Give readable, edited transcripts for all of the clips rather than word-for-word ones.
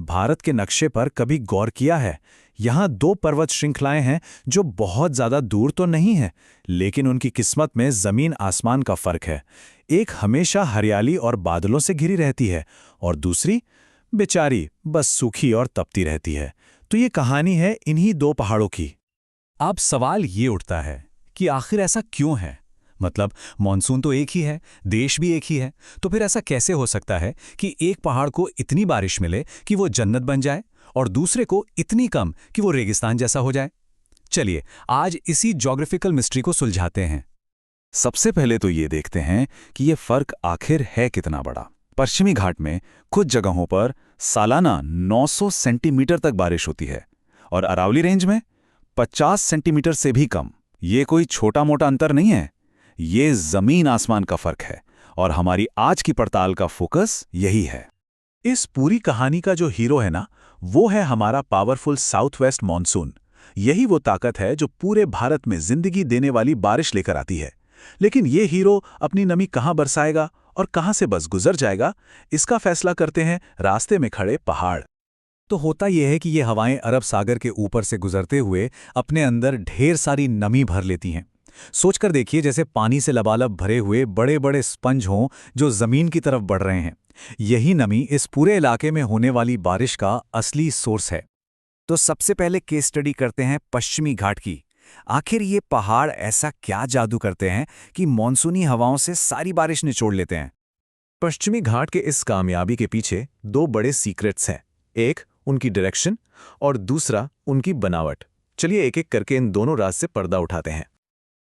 भारत के नक्शे पर कभी गौर किया है? यहाँ दो पर्वत श्रृंखलाएं हैं जो बहुत ज्यादा दूर तो नहीं है, लेकिन उनकी किस्मत में जमीन आसमान का फर्क है। एक हमेशा हरियाली और बादलों से घिरी रहती है और दूसरी बेचारी बस सूखी और तपती रहती है। तो ये कहानी है इन्हीं दो पहाड़ों की। अब सवाल ये उठता है कि आखिर ऐसा क्यों है? मतलब मॉनसून तो एक ही है, देश भी एक ही है, तो फिर ऐसा कैसे हो सकता है कि एक पहाड़ को इतनी बारिश मिले कि वो जन्नत बन जाए और दूसरे को इतनी कम कि वो रेगिस्तान जैसा हो जाए? चलिए आज इसी ज्योग्राफिकल मिस्ट्री को सुलझाते हैं। सबसे पहले तो ये देखते हैं कि ये फर्क आखिर है कितना बड़ा। पश्चिमी घाट में कुछ जगहों पर सालाना 900 सेंटीमीटर तक बारिश होती है और अरावली रेंज में 50 सेंटीमीटर से भी कम। ये कोई छोटा मोटा अंतर नहीं है, ये जमीन आसमान का फर्क है और हमारी आज की पड़ताल का फोकस यही है। इस पूरी कहानी का जो हीरो है ना, वो है हमारा पावरफुल साउथ वेस्ट मॉनसून। यही वो ताकत है जो पूरे भारत में जिंदगी देने वाली बारिश लेकर आती है। लेकिन ये हीरो अपनी नमी कहाँ बरसाएगा और कहाँ से बस गुजर जाएगा, इसका फैसला करते हैं रास्ते में खड़े पहाड़। तो होता यह है कि ये हवाएं अरब सागर के ऊपर से गुजरते हुए अपने अंदर ढेर सारी नमी भर लेती हैं। सोचकर देखिए जैसे पानी से लबालब भरे हुए बड़े बड़े स्पंज हों जो जमीन की तरफ बढ़ रहे हैं। यही नमी इस पूरे इलाके में होने वाली बारिश का असली सोर्स है। तो सबसे पहले केस स्टडी करते हैं पश्चिमी घाट की। आखिर ये पहाड़ ऐसा क्या जादू करते हैं कि मॉनसूनी हवाओं से सारी बारिश निचोड़ लेते हैं? पश्चिमी घाट के इस कामयाबी के पीछे दो बड़े सीक्रेट्स हैं। एक उनकी डायरेक्शन और दूसरा उनकी बनावट। चलिए एक एक करके इन दोनों राज से पर्दा उठाते हैं।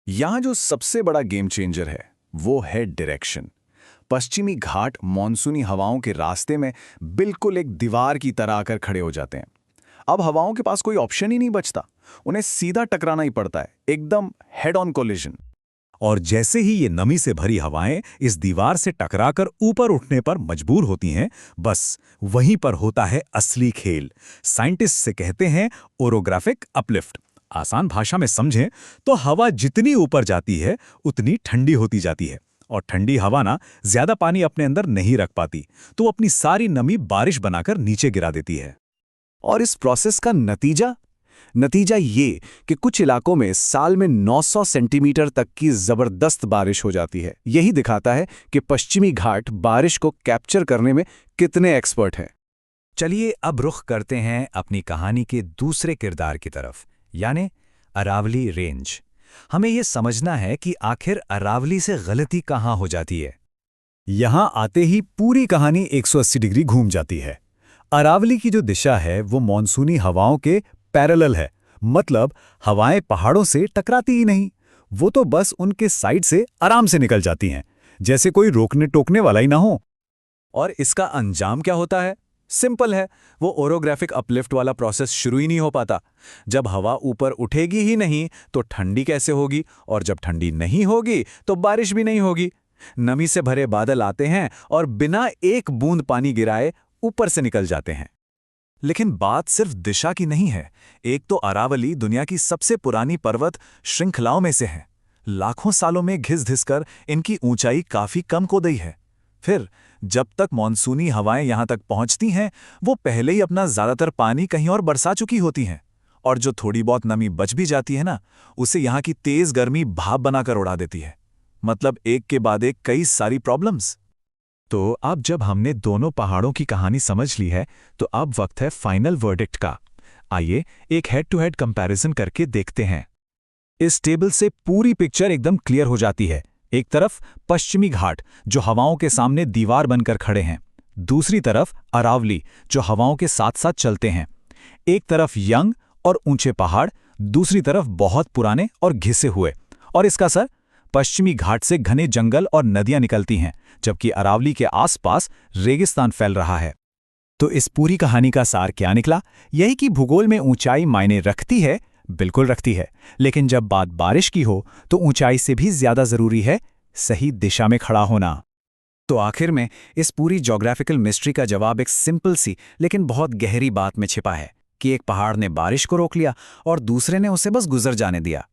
यहाँ जो सबसे बड़ा गेम चेंजर है वो है डायरेक्शन। पश्चिमी घाट मॉनसूनी हवाओं के रास्ते में बिल्कुल एक दीवार की तरह आकर खड़े हो जाते हैं। अब हवाओं के पास कोई ऑप्शन ही नहीं बचता, उन्हें सीधा टकराना ही पड़ता है, एकदम हेड ऑन कोलिजन। और जैसे ही ये नमी से भरी हवाएं इस दीवार से टकराकर ऊपर उठने पर मजबूर होती हैं, बस वहीं पर होता है असली खेल। साइंटिस्ट से कहते हैं ओरोग्राफिक अपलिफ्ट। आसान भाषा में समझें तो हवा जितनी ऊपर जाती है उतनी ठंडी होती जाती है, और ठंडी हवा ना ज्यादा पानी अपने अंदर नहीं रख पाती, तो अपनी सारी नमी बारिश बनाकर नीचे गिरा देती है। और इस प्रोसेस का नतीजा ये कि कुछ इलाकों में साल में 900 सेंटीमीटर तक की जबरदस्त बारिश हो जाती है। यही दिखाता है कि पश्चिमी घाट बारिश को कैप्चर करने में कितने एक्सपर्ट हैं। चलिए अब रुख करते हैं अपनी कहानी के दूसरे किरदार की तरफ, यानी अरावली रेंज। हमें यह समझना है कि आखिर अरावली से गलती कहाँ हो जाती है। यहां आते ही पूरी कहानी 180 डिग्री घूम जाती है। अरावली की जो दिशा है वो मॉनसूनी हवाओं के पैरेलल है, मतलब हवाएं पहाड़ों से टकराती ही नहीं, वो तो बस उनके साइड से आराम से निकल जाती हैं, जैसे कोई रोकने टोकने वाला ही ना हो। और इसका अंजाम क्या होता है? सिंपल है, वो ओरोग्राफिक अपलिफ्ट वाला प्रोसेस शुरू ही नहीं हो पाता। जब हवा ऊपर उठेगी ही नहीं तो ठंडी कैसे होगी, और जब ठंडी नहीं होगी तो बारिश भी नहीं होगी। नमी से भरे बादल आते हैं और बिना एक बूंद पानी गिराए ऊपर से निकल जाते हैं। लेकिन बात सिर्फ दिशा की नहीं है। एक तो अरावली दुनिया की सबसे पुरानी पर्वत श्रृंखलाओं में से है। लाखों सालों में घिस-घिस कर इनकी ऊंचाई काफी कम हो गई है। फिर जब तक मॉनसूनी हवाएं यहां तक पहुंचती हैं, वो पहले ही अपना ज्यादातर पानी कहीं और बरसा चुकी होती हैं, और जो थोड़ी बहुत नमी बच भी जाती है ना, उसे यहां की तेज गर्मी भाप बनाकर उड़ा देती है। मतलब एक के बाद एक कई सारी प्रॉब्लम्स। तो अब जब हमने दोनों पहाड़ों की कहानी समझ ली है, तो अब वक्त है फाइनल वर्डिक्ट का। आइए एक हेड टू हेड कंपैरिजन करके देखते हैं। इस टेबल से पूरी पिक्चर एकदम क्लियर हो जाती है। एक तरफ पश्चिमी घाट जो हवाओं के सामने दीवार बनकर खड़े हैं, दूसरी तरफ अरावली जो हवाओं के साथ साथ चलते हैं। एक तरफ यंग और ऊंचे पहाड़, दूसरी तरफ बहुत पुराने और घिसे हुए, और इसका असर पश्चिमी घाट से घने जंगल और नदियां निकलती हैं, जबकि अरावली के आसपास रेगिस्तान फैल रहा है। तो इस पूरी कहानी का सार क्या निकला? यही कि भूगोल में ऊंचाई मायने रखती है, बिल्कुल रखती है, लेकिन जब बात बारिश की हो तो ऊंचाई से भी ज्यादा जरूरी है सही दिशा में खड़ा होना। तो आखिर में इस पूरी ज्योग्राफिकल मिस्ट्री का जवाब एक सिंपल सी लेकिन बहुत गहरी बात में छिपा है कि एक पहाड़ ने बारिश को रोक लिया और दूसरे ने उसे बस गुजर जाने दिया।